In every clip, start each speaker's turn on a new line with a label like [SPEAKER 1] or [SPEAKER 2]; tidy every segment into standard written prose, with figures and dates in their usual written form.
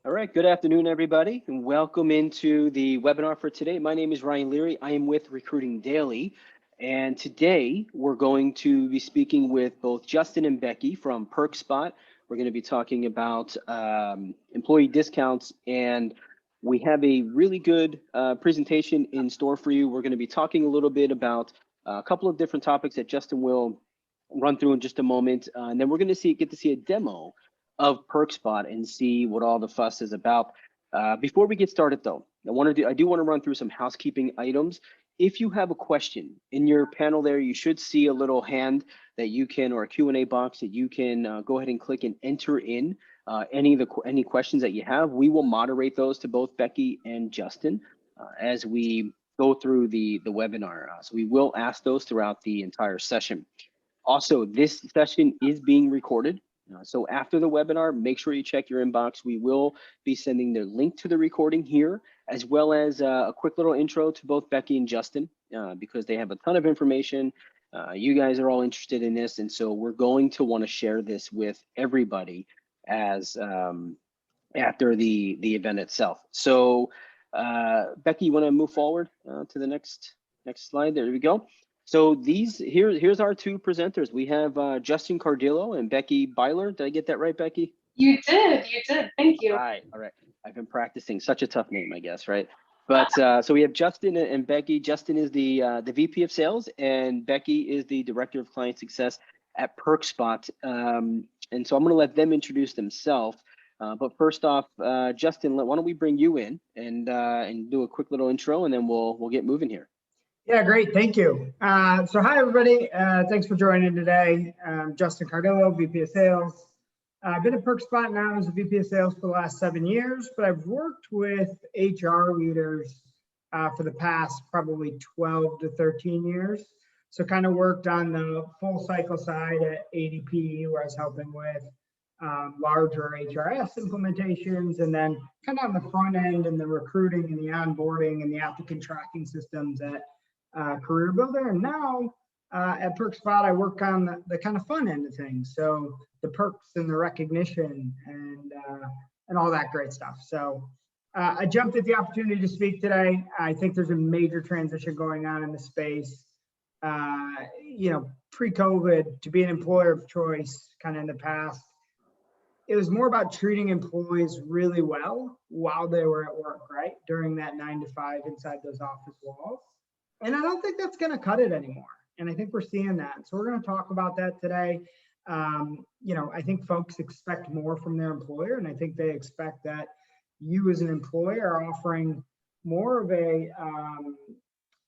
[SPEAKER 1] All right, good afternoon, everybody, and welcome into the webinar for today. My name is Ryan Leary. I am with Recruiting Daily, and today we're going to be speaking with both Justin and Becky from PerkSpot. We're going to be talking about employee discounts, and we have a really good presentation in store for you. We're going to be talking a little bit about a couple of different topics that Justin will run through in just a moment, and then we're going to get to see a demo of PerkSpot and see what all the fuss is about. Before we get started though, I do want to run through some housekeeping items. If you have a question in your panel there, you should see a little hand that you can, or a Q&A box that you can go ahead and click and enter in any questions that you have. We will moderate those to both Becky and Justin as we go through the webinar. So we will ask those throughout the entire session. Also, this session is being recorded. So after the webinar, make sure you check your inbox. We will be sending the link to the recording here, as well as a quick little intro to both Becky and Justin, because they have a ton of information. You guys are all interested in this, and so we're going to want to share this with everybody as after the event itself. So Becky, you want to move forward to the next slide? There we go. So here's our two presenters. We have Justin Cardillo and Becky Byler. Did I get that right, Becky?
[SPEAKER 2] You did. Thank you.
[SPEAKER 1] All right. I've been practicing. Such a tough name, I guess, right? But so we have Justin and Becky. Justin is the VP of Sales, and Becky is the Director of Client Success at PerkSpot. And so I'm going to let them introduce themselves. But first off, Justin, why don't we bring you in and do a quick little intro, and then we'll get moving here.
[SPEAKER 3] Yeah, great. Thank you. So hi, everybody. Thanks for joining today. I'm Justin Cardillo, VP of Sales. I've been at PerkSpot now as a VP of Sales for the last 7 years, but I've worked with HR leaders for the past probably 12 to 13 years. So kind of worked on the full cycle side at ADP, where I was helping with larger HRS implementations, and then kind of on the front end and the recruiting and the onboarding and the applicant tracking systems at Career Builder. And now at PerkSpot, I work on the kind of fun end of things. So the perks and the recognition and all that great stuff. So I jumped at the opportunity to speak today. I think there's a major transition going on in the space. Pre-COVID, to be an employer of choice kind of in the past, it was more about treating employees really well while they were at work, right? During that 9 to 5 inside those office walls. And I don't think that's going to cut it anymore. And I think we're seeing that. So we're going to talk about that today. I think folks expect more from their employer, and I think they expect that you as an employer are offering more of a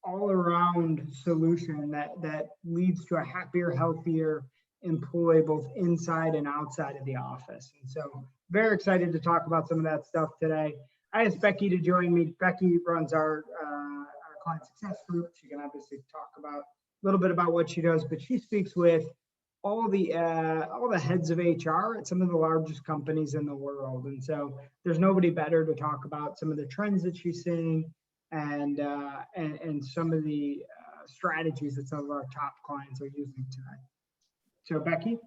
[SPEAKER 3] all-around solution that leads to a happier, healthier employee, both inside and outside of the office. And so very excited to talk about some of that stuff today. I asked Becky to join me. Becky runs our client success group. She can obviously talk about a little bit about what she does, but she speaks with all the heads of HR at some of the largest companies in the world. And so there's nobody better to talk about some of the trends that she's seeing and some of the strategies that some of our top clients are using today. So Becky?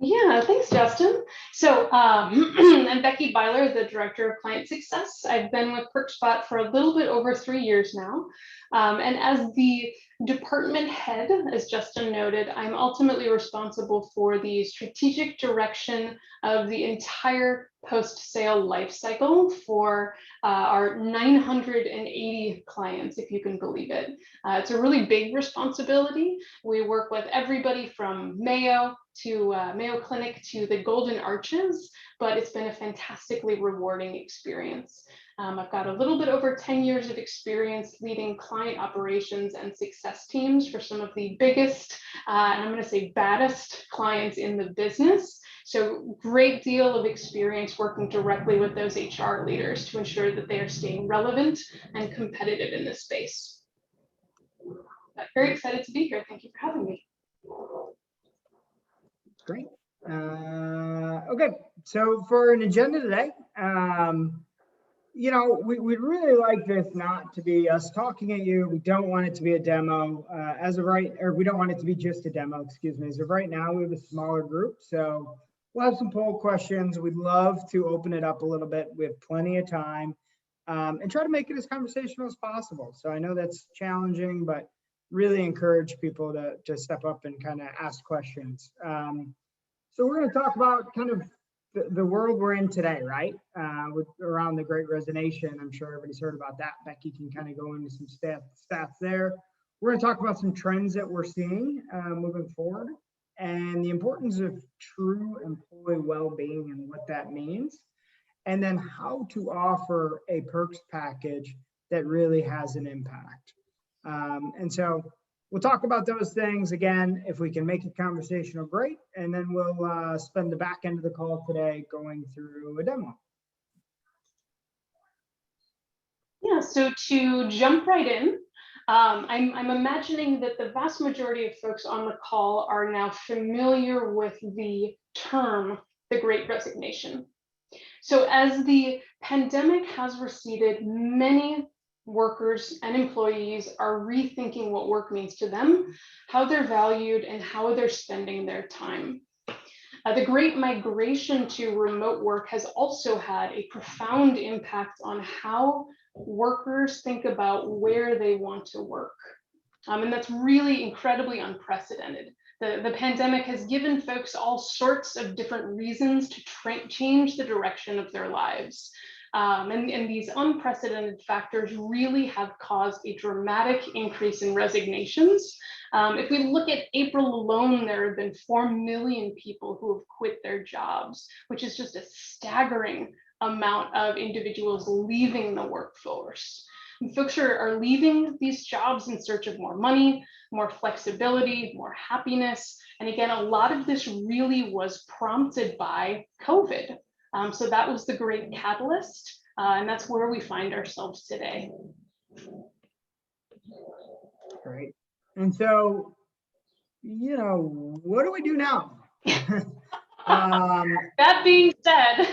[SPEAKER 2] Yeah, thanks, Justin. So I'm Becky Byler, the Director of Client Success. I've been with PerkSpot for a little bit over 3 years now. And as the department head, as Justin noted, I'm ultimately responsible for the strategic direction of the entire post-sale lifecycle for our 980 clients, if you can believe it. It's a really big responsibility. We work with everybody from Mayo to Mayo Clinic to the Golden Arches, but it's been a fantastically rewarding experience. I've got a little bit over 10 years of experience leading client operations and success teams for some of the biggest, and I'm going to say baddest clients in the business. So great deal of experience working directly with those HR leaders to ensure that they are staying relevant and competitive in this space. But very excited to be here. Thank you for having me.
[SPEAKER 3] Great. Okay, so for an agenda today, we'd really like this not to be us talking at you. We don't want it to be a demo we don't want it to be just a demo, excuse me. As of right now, we have a smaller group. So We'll have some poll questions. We'd love to open it up a little bit. We have plenty of time, and try to make it as conversational as possible. So I know that's challenging, but really encourage people to step up and kind of ask questions. So we're going to talk about kind of the world we're in today, right? Around the Great Resignation. I'm sure everybody's heard about that. Becky can kind of go into some stats there. We're going to talk about some trends that we're seeing moving forward, and the importance of true employee well-being and what that means, and then how to offer a perks package that really has an impact. And so we'll talk about those things again. If we can make it conversational, great. And then we'll spend the back end of the call today going through a demo.
[SPEAKER 2] Yeah, so to jump right in, I'm imagining that the vast majority of folks on the call are now familiar with the term, the Great Resignation. So as the pandemic has receded, many workers and employees are rethinking what work means to them, how they're valued, and how they're spending their time. The great migration to remote work has also had a profound impact on how workers think about where they want to work. And that's really incredibly unprecedented. The pandemic has given folks all sorts of different reasons to change the direction of their lives. And these unprecedented factors really have caused a dramatic increase in resignations. If we look at April alone, there have been 4 million people who have quit their jobs, which is just a staggering amount of individuals leaving the workforce. And folks are leaving these jobs in search of more money, more flexibility, more happiness. And again, a lot of this really was prompted by COVID. So that was the great catalyst, and that's where we find ourselves today.
[SPEAKER 3] Great. And so, you know, what do we do now?
[SPEAKER 2] That being said,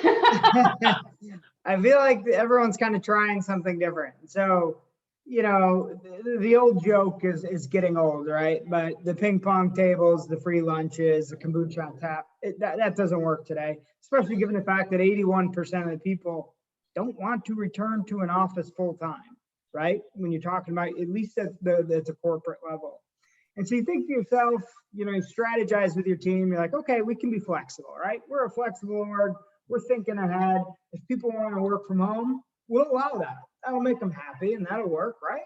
[SPEAKER 3] I feel like everyone's kind of trying something different. So, you know, the old joke is getting old, right? But the ping pong tables, the free lunches, the kombucha on tap, that doesn't work today, especially given the fact that 81% of the people don't want to return to an office full time, right? When you're talking about at least at the corporate level. And so you think to yourself, you know, you strategize with your team. You're like, okay, we can be flexible, right? We're a flexible org. We're thinking ahead. If people want to work from home, we'll allow that. That'll make them happy and that'll work, right?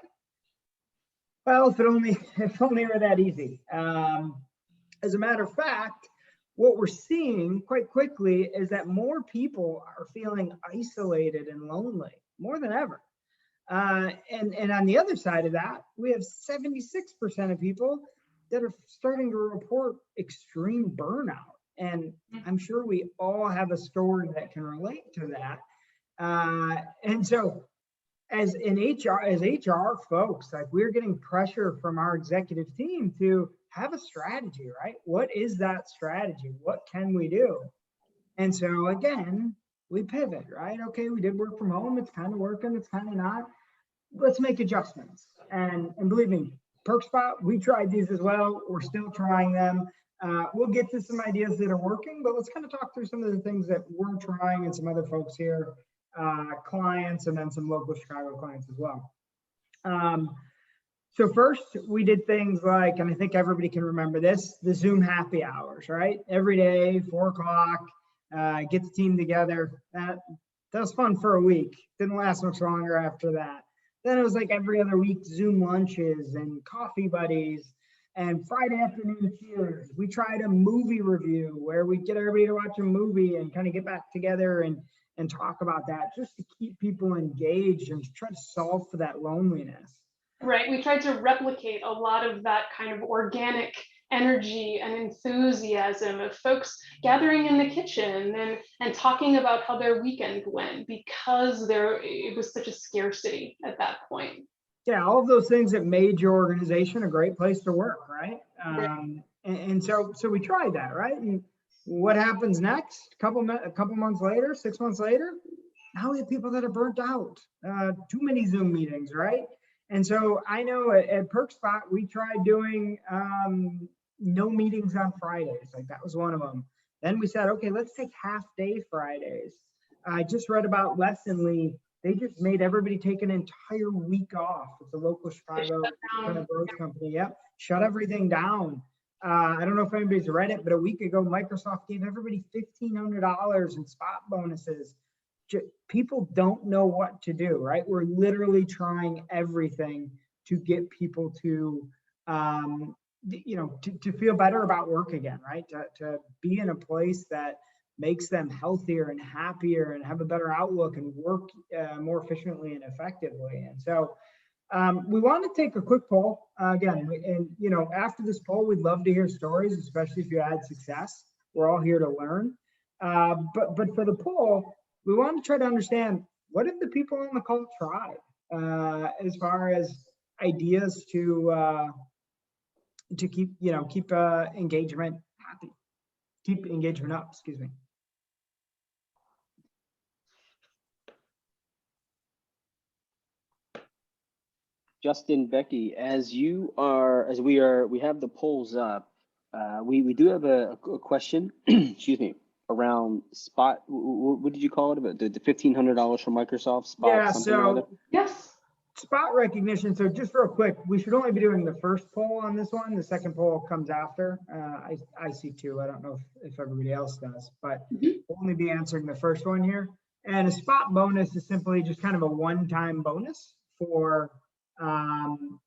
[SPEAKER 3] Well, if only were that easy. As a matter of fact, what we're seeing quite quickly is that more people are feeling isolated and lonely more than ever. And on the other side of that, we have 76% of people that are starting to report extreme burnout. And I'm sure we all have a story that can relate to that. And so as HR folks, like we're getting pressure from our executive team to have a strategy, right? What is that strategy? What can we do? And so again, we pivot, right? Okay, we did work from home. It's kind of working. It's kind of not. Let's make adjustments. And believe me, PerkSpot, we tried these as well. We're still trying them. We'll get to some ideas that are working, but let's kind of talk through some of the things that we're trying and some other folks here, clients, and then some local Chicago clients as well. So first, we did things like, and I think everybody can remember this, the Zoom happy hours, right? Every day, 4 o'clock, get the team together. That was fun for a week. Didn't last much longer after that. Then it was like every other week, Zoom lunches and coffee buddies and Friday afternoon cheers. We tried a movie review where we get everybody to watch a movie and kind of get back together and talk about that, just to keep people engaged and to try to solve for that loneliness.
[SPEAKER 2] Right, we tried to replicate a lot of that kind of organic energy and enthusiasm of folks gathering in the kitchen and talking about how their weekend went, because it was such a scarcity at that point.
[SPEAKER 3] Yeah, all of those things that made your organization a great place to work, right? And so we tried that, right? And what happens next? A couple months later, 6 months later, now we have people that are burnt out. Too many Zoom meetings, right? And so I know at PerkSpot, we tried doing no meetings on Fridays. Like that was one of them. Then we said, okay, let's take half-day Fridays. I just read about Lessonly. They just made everybody take an entire week off. It's a local Chicago kind of growth company. Yep, shut everything down. I don't know if anybody's read it, but a week ago, Microsoft gave everybody $1,500 in spot bonuses. People don't know what to do, right? We're literally trying everything to get people to, to feel better about work again, right? To be in a place that makes them healthier and happier and have a better outlook and work more efficiently and effectively. And so we want to take a quick poll again, and after this poll, we'd love to hear stories, especially if you had success. We're all here to learn. But for the poll, we want to try to understand, what have the people on the call tried as far as ideas to keep engagement happy, keep engagement up, excuse me.
[SPEAKER 1] Justin, Becky, we have the polls up. We do have a question, excuse me, around spot. What did you call it? The $1,500 from Microsoft spot?
[SPEAKER 3] Yeah.
[SPEAKER 1] So
[SPEAKER 2] Yes.
[SPEAKER 3] Spot recognition. So just real quick, we should only be doing the first poll on this one. The second poll comes after. I see two. I don't know if everybody else does, but we'll only be answering the first one here. And a spot bonus is simply just kind of a one-time bonus for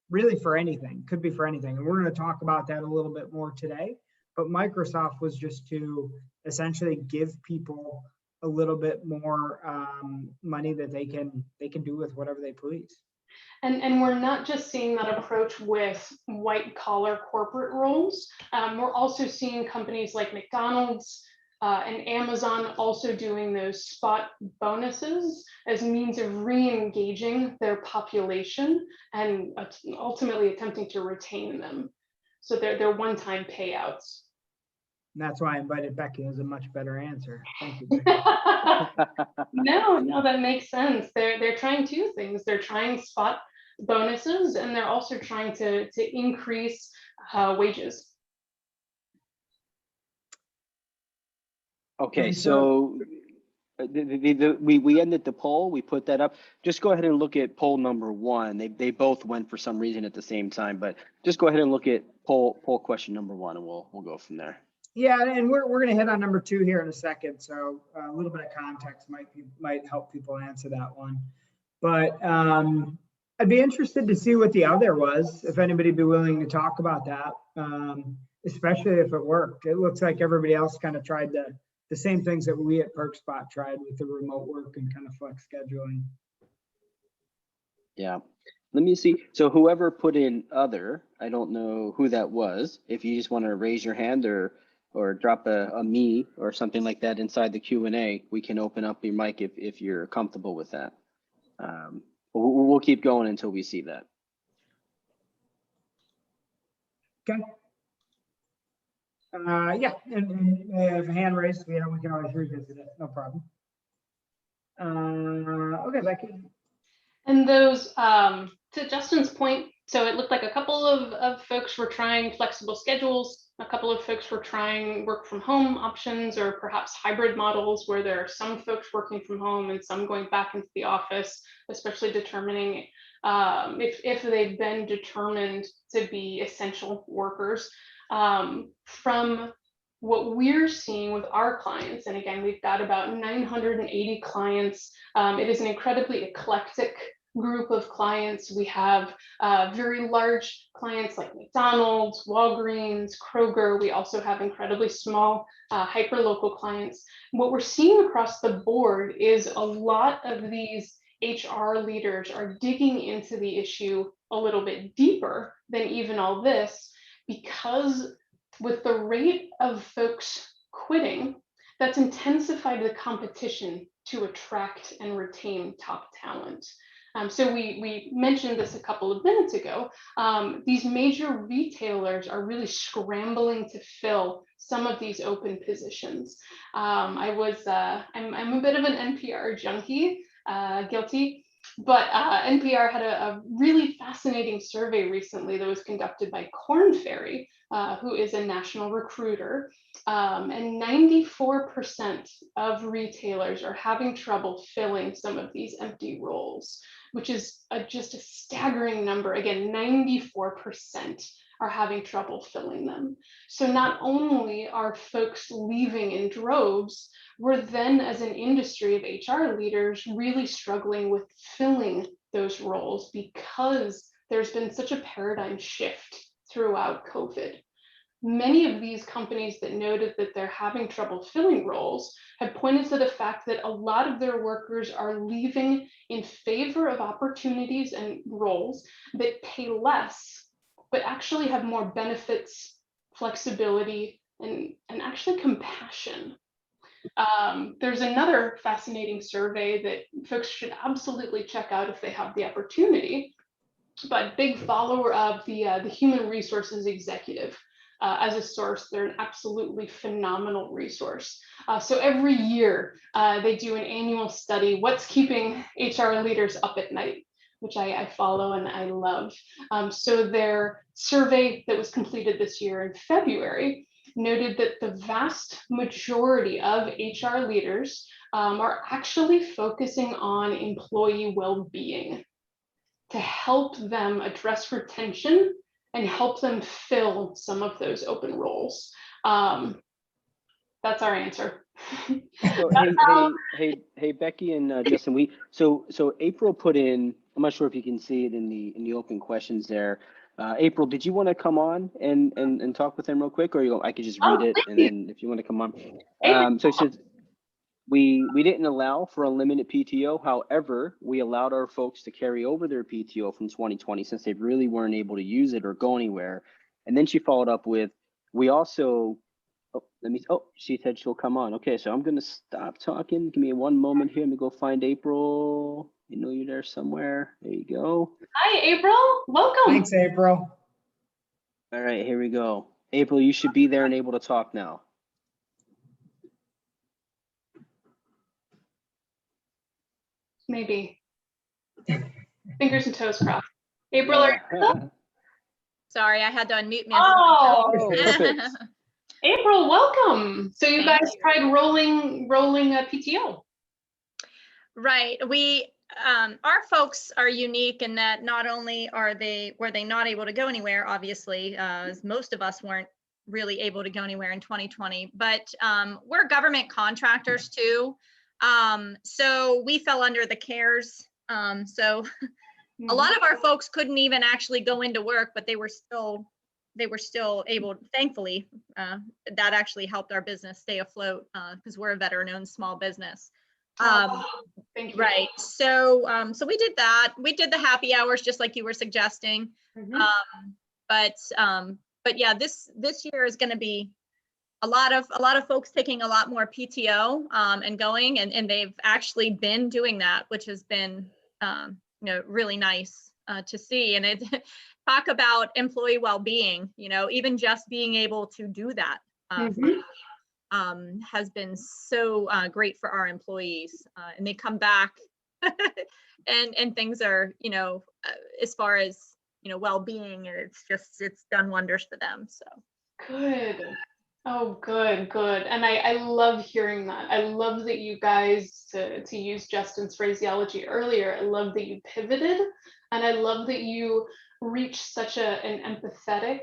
[SPEAKER 3] really for anything, could be for anything. And we're going to talk about that a little bit more today. But Microsoft was just to essentially give people a little bit more money that they can do with whatever they please.
[SPEAKER 2] And we're not just seeing that approach with white collar corporate roles. We're also seeing companies like McDonald's and Amazon also doing those spot bonuses as means of re-engaging their population and ultimately attempting to retain them. So they're one-time payouts.
[SPEAKER 3] And that's why I invited Becky as a much better answer. Thank you, Becky.
[SPEAKER 2] No, that makes sense. They're trying two things. They're trying spot bonuses, and they're also trying to increase wages.
[SPEAKER 1] Okay, so we ended the poll. We put that up. Just go ahead and look at poll number one. They both went for some reason at the same time, but just go ahead and look at poll question number one, and we'll go from there.
[SPEAKER 3] Yeah, and we're going to hit on number two here in a second. So a little bit of context might help people answer that one. But I'd be interested to see what the other was, if anybody would be willing to talk about that, especially if it worked. It looks like everybody else kind of tried the same things that we at PerkSpot tried with the remote work and kind of flex scheduling.
[SPEAKER 1] Yeah. Let me see. So whoever put in other, I don't know who that was. If you just want to raise your hand or drop a me or something like that inside the Q&A, we can open up your mic if you're comfortable with that. We'll keep going until we see that.
[SPEAKER 3] Okay. Yeah, and if a hand raised, we can always revisit it. No problem. Okay, Becky.
[SPEAKER 2] And those, to Justin's point, so it looked like a couple of folks were trying flexible schedules. A couple of folks were trying work from home options, or perhaps hybrid models where there are some folks working from home and some going back into the office, especially determining if they've been determined to be essential workers. From what we're seeing with our clients, and again, we've got about 980 clients. It is an incredibly eclectic group of clients. We have very large clients like McDonald's, Walgreens, Kroger. We also have incredibly small hyper-local clients. What we're seeing across the board is a lot of these HR leaders are digging into the issue a little bit deeper than even all this, because with the rate of folks quitting, that's intensified the competition to attract and retain top talent. So we mentioned this a couple of minutes ago. These major retailers are really scrambling to fill some of these open positions. I'm a bit of an NPR junkie, guilty. But NPR had a really fascinating survey recently that was conducted by Korn Ferry, who is a national recruiter. And 94% of retailers are having trouble filling some of these empty roles, which is just a staggering number. Again, 94% are having trouble filling them. So not only are folks leaving in droves, we're then, as an industry of HR leaders, really struggling with filling those roles because there's been such a paradigm shift throughout COVID. Many of these companies that noted that they're having trouble filling roles have pointed to the fact that a lot of their workers are leaving in favor of opportunities and roles that pay less, but actually have more benefits, flexibility, and actually compassion. There's another fascinating survey that folks should absolutely check out if they have the opportunity, but big follower of the human resources executive as a source. They're an absolutely phenomenal resource. So every year they do an annual study, what's keeping HR leaders up at night, which I follow and I love. So their survey that was completed this year in February noted that the vast majority of HR leaders are actually focusing on employee well-being to help them address retention and help them fill some of those open roles. That's our answer.
[SPEAKER 1] So hey, Becky and Justin, so April put in, I'm not sure if you can see it in the open questions there. April, did you want to come on and talk with them real quick, or I could just read it, and then if you want to come on. So it says, we didn't allow for unlimited PTO. However, we allowed our folks to carry over their PTO from 2020 since they really weren't able to use it or go anywhere. And then she followed up with, we also, she said she'll come on. Okay, so I'm going to stop talking. Give me one moment here. Let me go find April. I know you're there somewhere. There you go.
[SPEAKER 2] Hi, April. Welcome.
[SPEAKER 3] Thanks, April.
[SPEAKER 1] All right, here we go. April, you should be there and able to talk now.
[SPEAKER 2] Maybe. Fingers and toes crossed. April, are you?
[SPEAKER 4] Sorry, I had to unmute myself.
[SPEAKER 2] Oh,
[SPEAKER 1] perfect.
[SPEAKER 2] April, welcome. So you
[SPEAKER 4] Thank
[SPEAKER 2] guys
[SPEAKER 4] you.
[SPEAKER 2] tried rolling a PTO.
[SPEAKER 4] Right. Our folks are unique in that not only were they not able to go anywhere, obviously, as most of us weren't really able to go anywhere in 2020, but we're government contractors too. So we fell under the CARES. So a lot of our folks couldn't even actually go into work, but they were still able, thankfully, that actually helped our business stay afloat because we're a veteran-owned small business.
[SPEAKER 2] Thank you.
[SPEAKER 4] Right. So we did that. We did the happy hours just like you were suggesting. But yeah, this year is going to be a lot of folks taking a lot more PTO and going, and they've actually been doing that, which has been really nice to see. And it talk about employee well-being, even just being able to do that has been so great for our employees, and they come back and things are, as far as, well-being, it's done wonders for them. So
[SPEAKER 2] good. Oh, good. And I love hearing that. I love that you guys, to use Justin's phraseology earlier, I love that you pivoted, and I love that you reached such an empathetic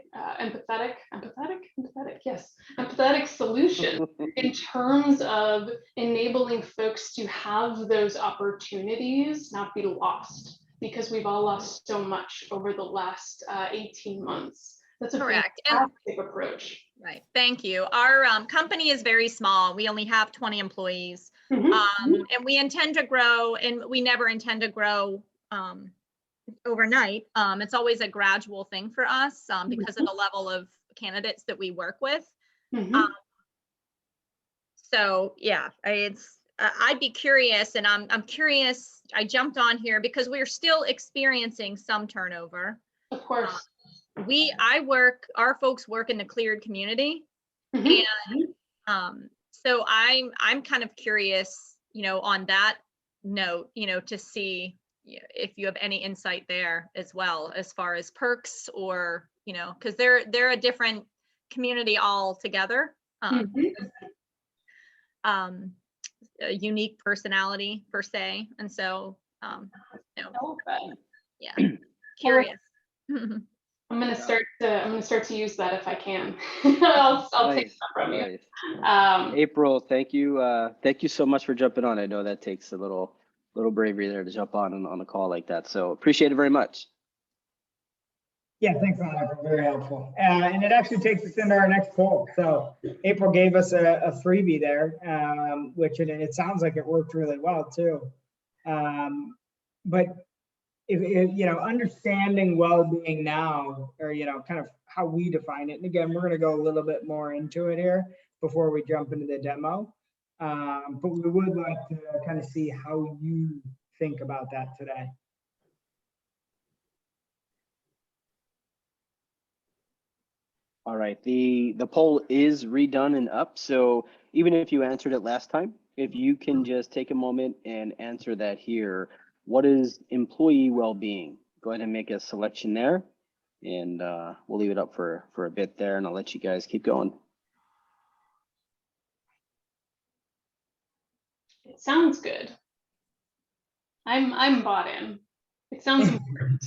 [SPEAKER 2] solution in terms of enabling folks to have those opportunities not be lost, because we've all lost so much over the last 18 months. That's a
[SPEAKER 4] correct.
[SPEAKER 2] fantastic approach.
[SPEAKER 4] Right. Thank you. Our company is very small. We only have 20 employees, and we intend to grow, and we never intend to grow overnight. It's always a gradual thing for us because of the level of candidates that we work with. So yeah, I'd be curious, and I'm curious. I jumped on here because we're still experiencing some turnover.
[SPEAKER 2] Of course.
[SPEAKER 4] Our folks work in the cleared community, and so I'm kind of curious, on that note, to see if you have any insight there as well, as far as perks, or, because they're a different community altogether. A unique personality per se. And so, yeah, curious.
[SPEAKER 2] I'm gonna start to use that if I can. I'll take that from you.
[SPEAKER 1] April, thank you so much for jumping on. I know that takes a little bravery there to jump on a call like that. So appreciate it very much.
[SPEAKER 3] Yeah, thanks, April. Very helpful. And it actually takes us into our next poll. So April gave us a freebie there, which it sounds like it worked really well too. But if understanding well-being now, or kind of how we define it, and again, we're going to go a little bit more into it here before we jump into the demo. But we would like to kind of see how you think about that today.
[SPEAKER 1] All right, the poll is redone and up. So even if you answered it last time, if you can just take a moment and answer that here, what is employee well-being? Go ahead and make a selection there, and we'll leave it up for a bit there, and I'll let you guys keep going.
[SPEAKER 2] It sounds good. I'm bought in. It sounds important.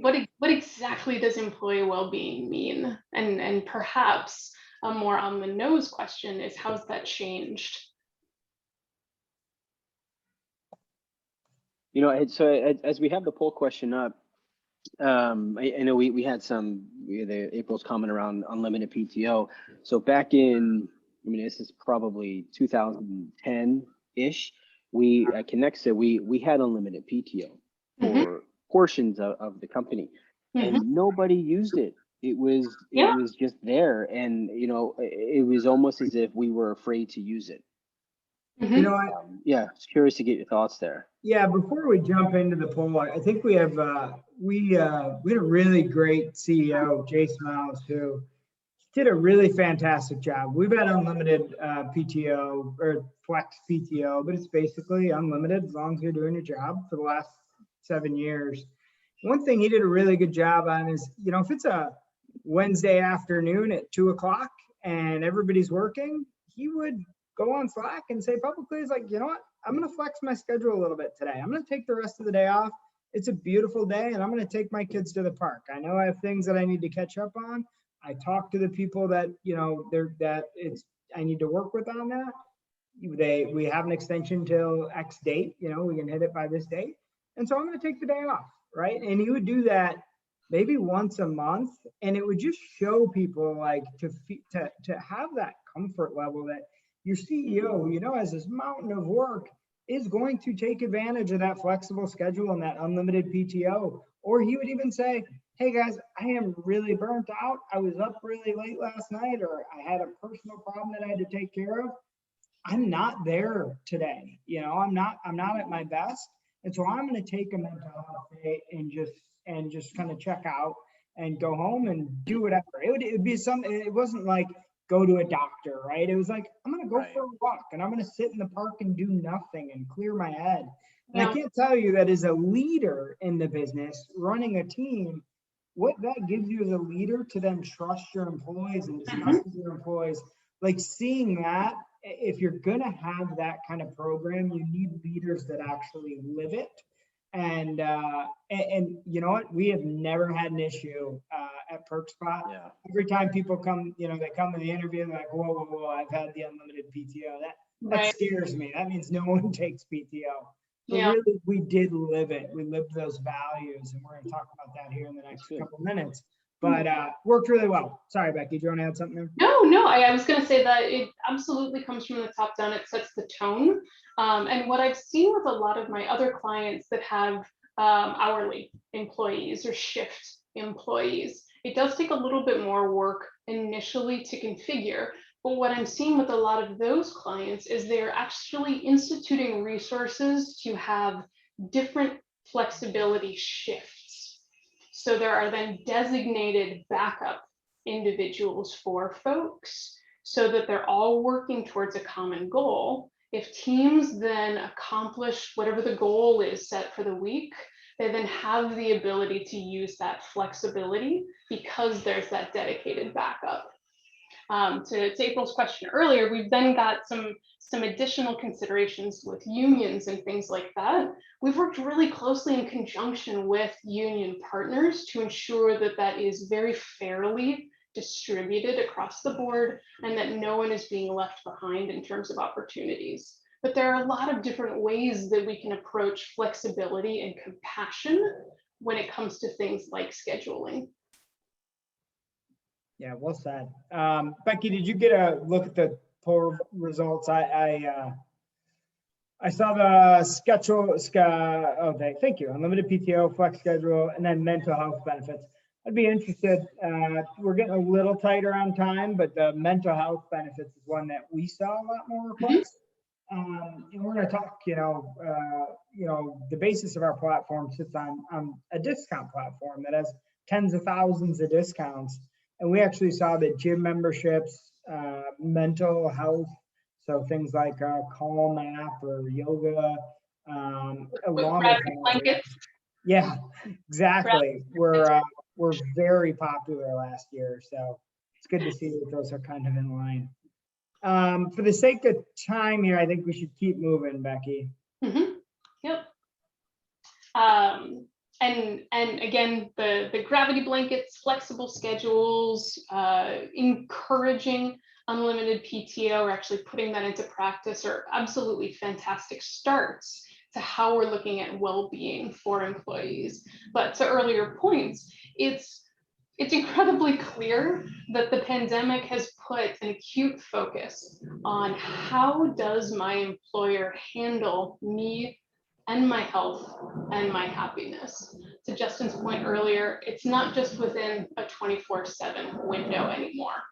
[SPEAKER 2] What exactly does employee well-being mean? And perhaps a more on the nose question is, how's that changed?
[SPEAKER 1] So as we have the poll question up, I know we had April's comment around unlimited PTO. So back in, this is probably 2010-ish, at Connexa, we had unlimited PTO for portions of the company, and nobody used it. It was just there, and it was almost as if we were afraid to use it. Yeah, just curious to get your thoughts there.
[SPEAKER 3] Yeah, before we jump into the poll, I think we have we had a really great CEO, Jason Miles, who did a really fantastic job. We've had unlimited PTO or flex PTO, but it's basically unlimited as long as you're doing your job for the last 7 years. One thing he did a really good job on is, if it's a Wednesday afternoon at 2 o'clock and everybody's working, he would go on Slack and say publicly, he's like, you know what, I'm going to flex my schedule a little bit today. I'm going to take the rest of the day off. It's a beautiful day, and I'm going to take my kids to the park. I know I have things that I need to catch up on. I talk to the people that, I need to work with on that. We have an extension till X date, we can hit it by this date. And so I'm going to take the day off, right? And he would do that maybe once a month, and it would just show people like to have that comfort level that your CEO, who has this mountain of work, is going to take advantage of that flexible schedule and that unlimited PTO. Or he would even say, hey guys, I am really burnt out. I was up really late last night, or I had a personal problem that I had to take care of. I'm not there today. I'm not at my best. And so I'm going to take a mental health day and just kind of check out and go home and do whatever. It would be it wasn't like go to a doctor, right? It was like, I'm going to go for a walk, and I'm going to sit in the park and do nothing and clear my head. And I can't tell you that as a leader in the business, running a team, what that gives you as a leader to then trust your employees and discuss with your employees, like seeing that, if you're going to have that kind of program, you need leaders that actually live it. And you know what? We have never had an issue at PerkSpot.
[SPEAKER 1] Yeah.
[SPEAKER 3] Every time people come, they come to the interview, they're like, whoa, I've had the unlimited PTO. That scares me. That means no one takes PTO. So really, we did live it. We lived those values, and we're going to talk about that here in the next couple minutes. But worked really well. Sorry, Becky, do you want to add something there?
[SPEAKER 2] No, I was going to say that it absolutely comes from the top down. It sets the tone. And what I've seen with a lot of my other clients that have hourly employees or shift employees, it does take a little bit more work initially to configure. But what I'm seeing with a lot of those clients is they're actually instituting resources to have different flexibility shifts. So there are then designated backup individuals for folks so that they're all working towards a common goal. If teams then accomplish whatever the goal is set for the week, they then have the ability to use that flexibility because there's that dedicated backup. To April's question earlier, we've then got some additional considerations with unions and things like that. We've worked really closely in conjunction with union partners to ensure that that is very fairly distributed across the board and that no one is being left behind in terms of opportunities. But there are a lot of different ways that we can approach flexibility and compassion when it comes to things like scheduling.
[SPEAKER 3] Yeah, well said. Becky, did you get a look at the poll results? I saw the schedule. Okay, thank you. Unlimited PTO, flex schedule, and then mental health benefits. I'd be interested. We're getting a little tighter on time, but the mental health benefits is one that we saw a lot more requests. And we're going to talk. The basis of our platform sits on a discount platform that has tens of thousands of discounts. And we actually saw that gym memberships, mental health, so things like Calm app or yoga, along with
[SPEAKER 2] blankets.
[SPEAKER 3] Yeah, exactly. We're very popular last year, so it's good to see that those are kind of in line. For the sake of time here, I think we should keep moving, Becky.
[SPEAKER 2] Mm-hmm. Yep. And again, the gravity blankets, flexible schedules, encouraging unlimited PTO, or actually putting that into practice are absolutely fantastic starts to how we're looking at well-being for employees. But to earlier points, it's incredibly clear that the pandemic has put an acute focus on how does my employer handle me and my health and my happiness. To Justin's point earlier, it's not just within a 24/7 window anymore.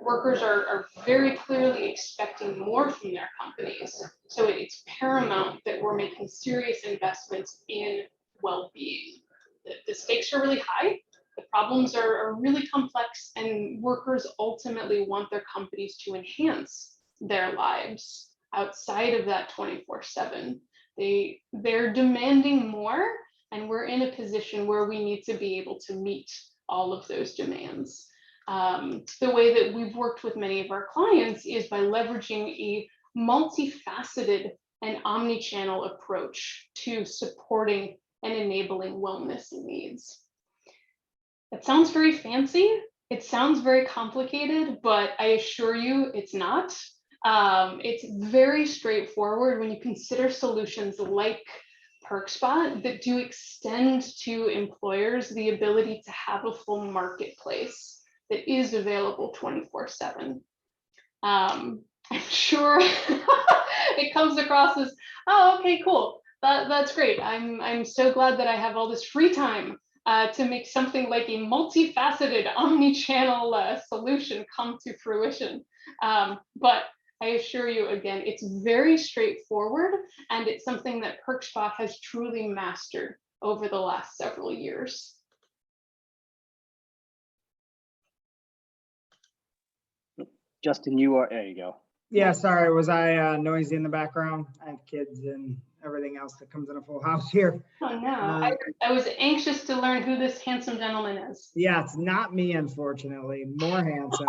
[SPEAKER 2] Workers are very clearly expecting more from their companies. So it's paramount that we're making serious investments in well-being. The stakes are really high, the problems are really complex, and workers ultimately want their companies to enhance their lives outside of that 24/7. They're demanding more, and we're in a position where we need to be able to meet all of those demands. The way that we've worked with many of our clients is by leveraging a multifaceted and omnichannel approach to supporting and enabling wellness needs. It sounds very fancy. It sounds very complicated, but I assure you it's not. It's very straightforward when you consider solutions like PerkSpot that do extend to employers the ability to have a full marketplace that is available 24/7. I'm sure it comes across as, oh, okay, cool. That's great. I'm so glad that I have all this free time to make something like a multifaceted omni-channel solution come to fruition. But I assure you, again, it's very straightforward, and it's something that PerkSpot has truly mastered over the last several years.
[SPEAKER 1] Justin, there you go.
[SPEAKER 3] Yeah, sorry, was I noisy in the background? I have kids and everything else that comes in a full house here.
[SPEAKER 2] Oh no, I was anxious to learn who this handsome gentleman is.
[SPEAKER 3] Yeah, it's not me, unfortunately, more handsome.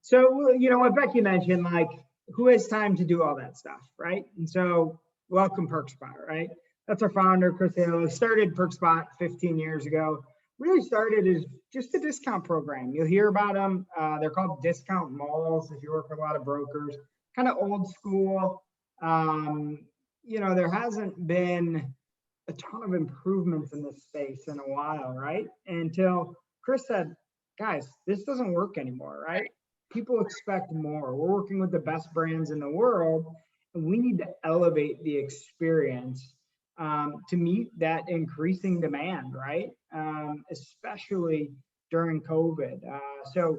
[SPEAKER 3] So, you know what Becky mentioned, like, who has time to do all that stuff, right? And so, welcome PerkSpot, right? That's our founder, Chris Hale. Started PerkSpot 15 years ago. Really started as just a discount program. You'll hear about them. They're called discount malls if you work with a lot of brokers. Kind of old school. You know, there hasn't been a ton of improvements in this space in a while, right? Until Chris said, guys, this doesn't work anymore, right? People expect more. We're working with the best brands in the world, and we need to elevate the experience to meet that increasing demand, right? Especially during COVID. So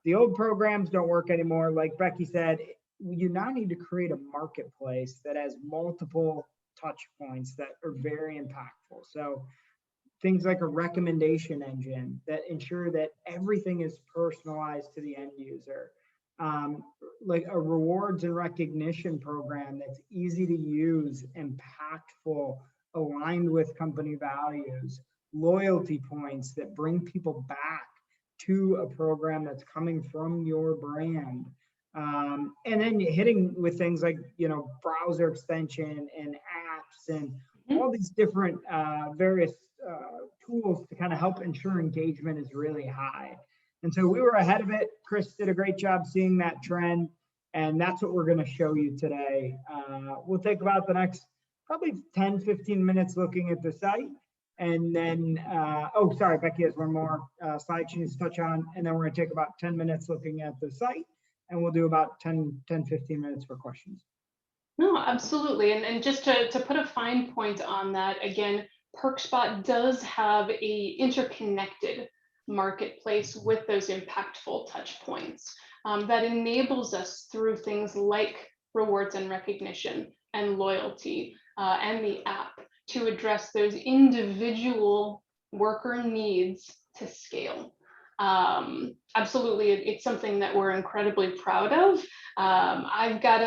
[SPEAKER 3] the old programs don't work anymore. Like Becky said, you now need to create a marketplace that has multiple touch points that are very impactful. So things like a recommendation engine that ensure that everything is personalized to the end user. like a rewards and recognition program that's easy to use, impactful, aligned with company values, loyalty points that bring people back to a program that's coming from your brand. And then hitting with things like, browser extension and apps and all these different various tools to kind of help ensure engagement is really high. And so we were ahead of it. Chris did a great job seeing that trend, and that's what we're going to show you today. We'll take about the next probably 10, 15 minutes looking at the site. And then, oh, sorry, Becky has one more slide she needs to touch on. And then we're going to take about 10 minutes looking at the site, and we'll do about 10, 15 minutes for questions.
[SPEAKER 2] No, absolutely. And just to put a fine point on that, again, PerkSpot does have a interconnected marketplace with those impactful touch points that enables us through things like rewards and recognition and loyalty and the app to address those individual worker needs to scale. Absolutely, it's something that we're incredibly proud of. I've got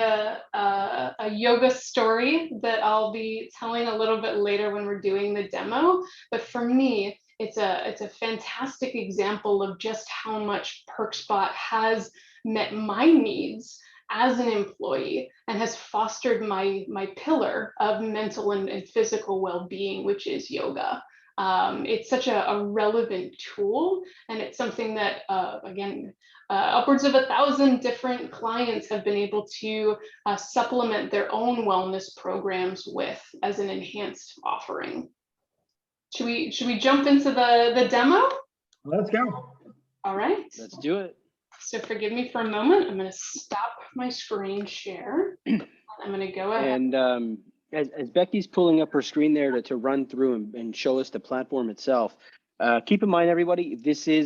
[SPEAKER 2] a yoga story that I'll be telling a little bit later when we're doing the demo, but for me, it's a fantastic example of just how much PerkSpot has met my needs as an employee and has fostered my pillar of mental and physical well-being, which is yoga. It's such a relevant tool, and it's something that, again, upwards of 1,000 different clients have been able to supplement their own wellness programs with as an enhanced offering. Should we jump into the demo?
[SPEAKER 3] Let's go.
[SPEAKER 2] All right.
[SPEAKER 1] Let's do it.
[SPEAKER 2] So forgive me for a moment. I'm going to stop my screen share. I'm going to go ahead.
[SPEAKER 1] And as Becky's pulling up her screen there to run through and show us the platform itself, keep in mind, everybody,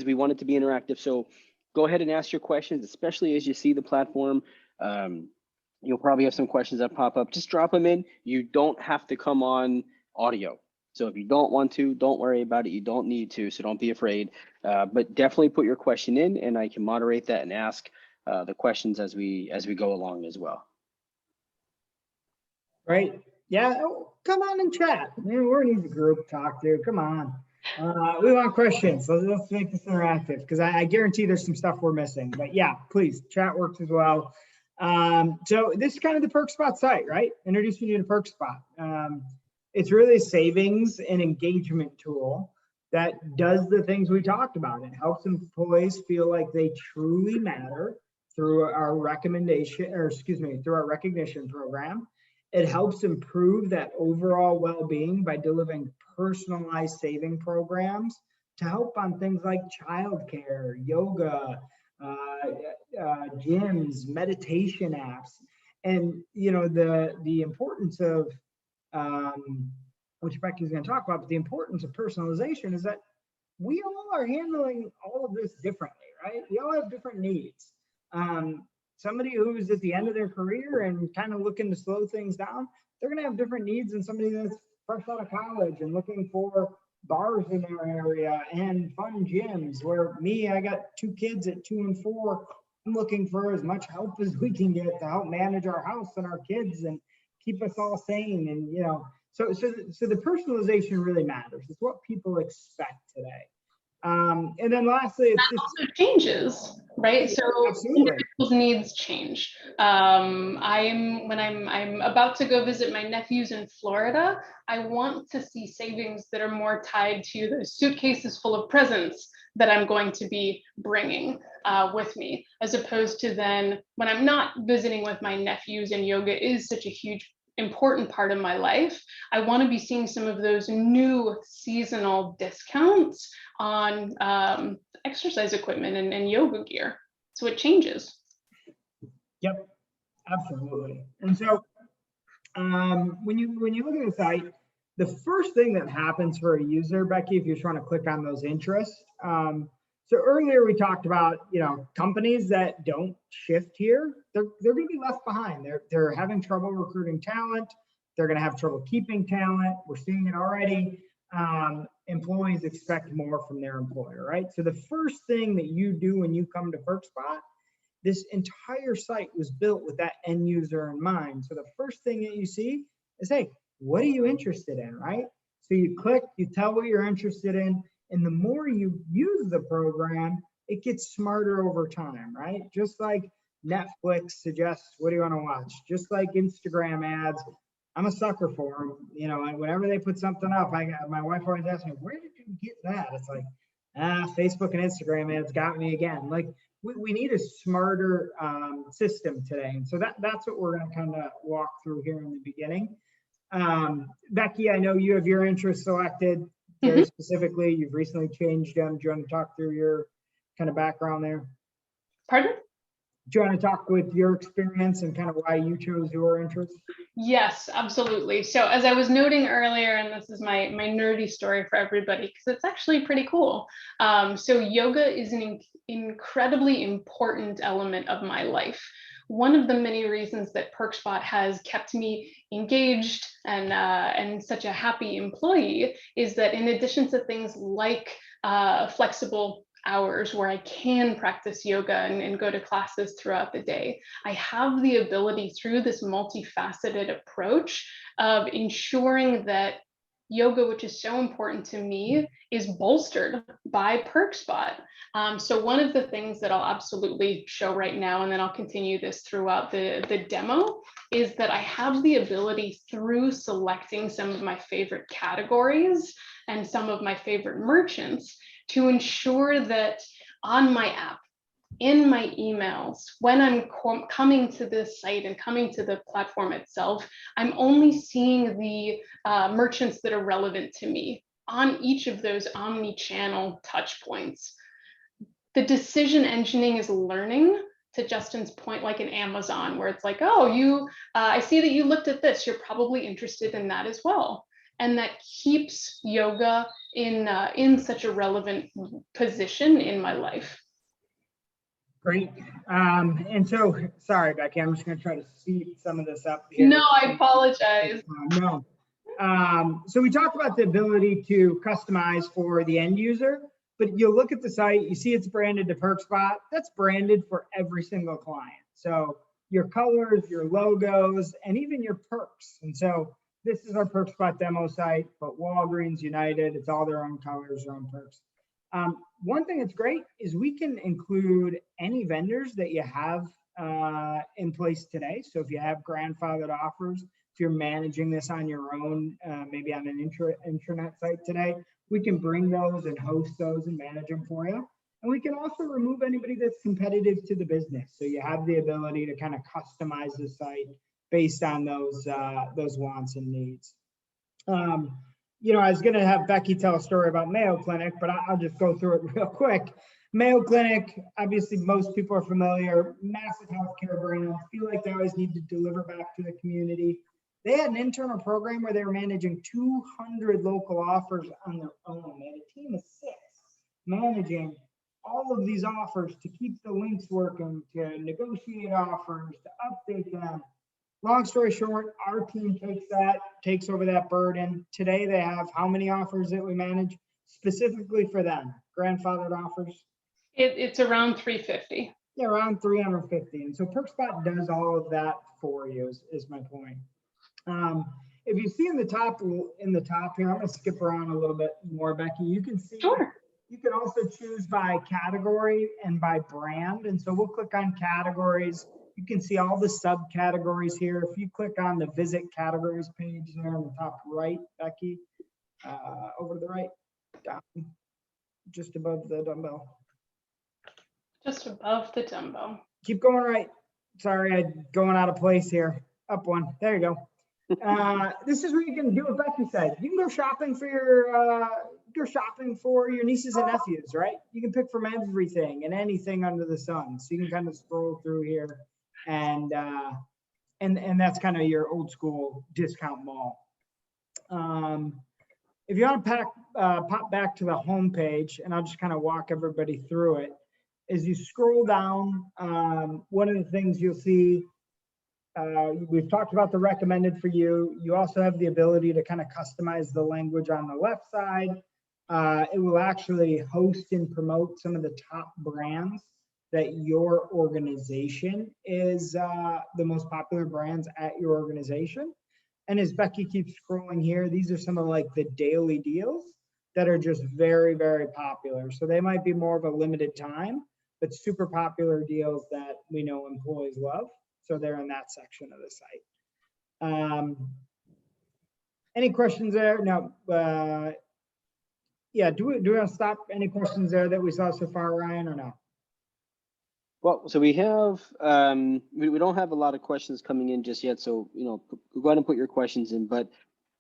[SPEAKER 1] we want it to be interactive. So go ahead and ask your questions, especially as you see the platform. You'll probably have some questions that pop up. Just drop them in. You don't have to come on audio. So if you don't want to, don't worry about it. You don't need to, so don't be afraid. But definitely put your question in, and I can moderate that and ask the questions as we go along as well.
[SPEAKER 3] Right. Yeah. Oh, come on and chat. Man, we're an easy group to talk to. Come on. We want questions. So let's make this interactive, because I guarantee there's some stuff we're missing. But yeah, please, chat works as well. So this is kind of the PerkSpot site, right? Introducing you to PerkSpot. It's really a savings and engagement tool that does the things we talked about. It helps employees feel like they truly matter through our through our recognition program. It helps improve that overall well-being by delivering personalized saving programs to help on things like childcare, yoga, gyms, meditation apps. And the importance of which Becky's going to talk about, but the importance of personalization is that we all are handling all of this differently, right? We all have different needs. Somebody who's at the end of their career and kind of looking to slow things down, they're going to have different needs than somebody that's fresh out of college and looking for bars in their area and fun gyms. Where me, I got 2 kids at 2 and 4. I'm looking for as much help as we can get to help manage our house and our kids and keep us all sane. And so the personalization really matters. It's what people expect today. And then lastly, it's
[SPEAKER 2] that also changes, right? So individuals' needs change. When I'm about to go visit my nephews in Florida, I want to see savings that are more tied to the suitcases full of presents that I'm going to be bringing with me, as opposed to then when I'm not visiting with my nephews, and yoga is such a huge important part of my life, I want to be seeing some of those new seasonal discounts on exercise equipment and yoga gear. So it changes.
[SPEAKER 3] Yep, absolutely. And so when you look at the site, the first thing that happens for a user, Becky, if you're trying to click on those interests, so earlier we talked about, companies that don't shift here, they're going to be left behind. They're having trouble recruiting talent. They're going to have trouble keeping talent. We're seeing it already. Employees expect more from their employer, right? So the first thing that you do when you come to PerkSpot this entire site was built with that end user in mind. So the first thing that you see is, hey, what are you interested in, right? So you click, you tell what you're interested in, and the more you use the program, it gets smarter over time, right? Just like Netflix suggests, what do you want to watch? Just like Instagram ads, I'm a sucker for them. You know, and whenever they put something up, my wife always asks me, where did you get that? It's like, Facebook and Instagram ads got me again. Like, we need a smarter system today. And so that's what we're going to kind of walk through here in the beginning. Becky, I know you have your interests selected very specifically. You've recently changed them. Do you want to talk through your kind of background there?
[SPEAKER 2] Pardon?
[SPEAKER 3] Do you want to talk with your experience and kind of why you chose your interests?
[SPEAKER 2] Yes, absolutely. So as I was noting earlier, and this is my nerdy story for everybody, because it's actually pretty cool. So yoga is an incredibly important element of my life. One of the many reasons that PerkSpot has kept me engaged and such a happy employee is that in addition to things like flexible hours where I can practice yoga and go to classes throughout the day, I have the ability through this multifaceted approach of ensuring that yoga, which is so important to me, is bolstered by PerkSpot. So one of the things that I'll absolutely show right now, and then I'll continue this throughout the demo, is that I have the ability through selecting some of my favorite categories and some of my favorite merchants to ensure that on my app, in my emails, when I'm coming to this site and coming to the platform itself, I'm only seeing the merchants that are relevant to me on each of those omni-channel touch points. The decision engineering is learning, to Justin's point, like an Amazon, where it's like, oh, I see that you looked at this, you're probably interested in that as well. And that keeps yoga in such a relevant position in my life.
[SPEAKER 3] Great. And so, sorry, Becky, I'm just going to try to speed some of this up here.
[SPEAKER 2] No, I apologize.
[SPEAKER 3] No. So we talked about the ability to customize for the end user, but you'll look at the site, you see it's branded to PerkSpot. That's branded for every single client. So your colors, your logos, and even your perks. And so this is our PerkSpot demo site, but Walgreens, United, it's all their own colors, their own perks. One thing that's great is we can include any vendors that you have in place today. So if you have grandfathered offers, if you're managing this on your own, maybe on an intranet site today, we can bring those and host those and manage them for you. And we can also remove anybody that's competitive to the business. So you have the ability to kind of customize the site based on those wants and needs. You know, I was going to have Becky tell a story about Mayo Clinic, but I'll just go through it real quick. Mayo Clinic, obviously most people are familiar, massive healthcare brand, feel like they always need to deliver back to the community. They had an internal program where they were managing 200 local offers on their own. They had a team of 6 managing all of these offers to keep the links working, to negotiate offers, to update them. Long story short, our team takes over that burden. Today they have how many offers that we manage specifically for them? Grandfathered offers?
[SPEAKER 2] It's around 350.
[SPEAKER 3] Yeah, around 350. And so PerkSpot does all of that for you is my point. If you see in the top here, I'm going to skip around a little bit more, Becky. You can see,
[SPEAKER 2] Sure.
[SPEAKER 3] You can also choose by category and by brand. And so we'll click on categories. You can see all the subcategories here. If you click on the visit categories page there on the top right, Becky, over to the right, down, just above the dumbbell.
[SPEAKER 2] Just above the dumbbell.
[SPEAKER 3] Keep going right. Sorry, I'm going out of place here. Up one. There you go. This is what you can do what Becky said. You can go shopping for your nieces and nephews, right? You can pick from everything and anything under the sun. So you can kind of scroll through here, and that's kind of your old school discount mall. If you want to pop back to the home page, and I'll just kind of walk everybody through it. As you scroll down, one of the things you'll see, we've talked about the recommended for you. You also have the ability to kind of customize the language on the left side. It will actually host and promote some of the top brands that your organization is the most popular brands at your organization. And as Becky keeps scrolling here, these are some of like the daily deals that are just very, very popular. So they might be more of a limited time, but super popular deals that we know employees love. So they're in that section of the site. Any questions there? No. Yeah, do we want to stop? Any questions there that we saw so far, Ryan, or no?
[SPEAKER 1] Well, so we have, we don't have a lot of questions coming in just yet. So, go ahead and put your questions in, but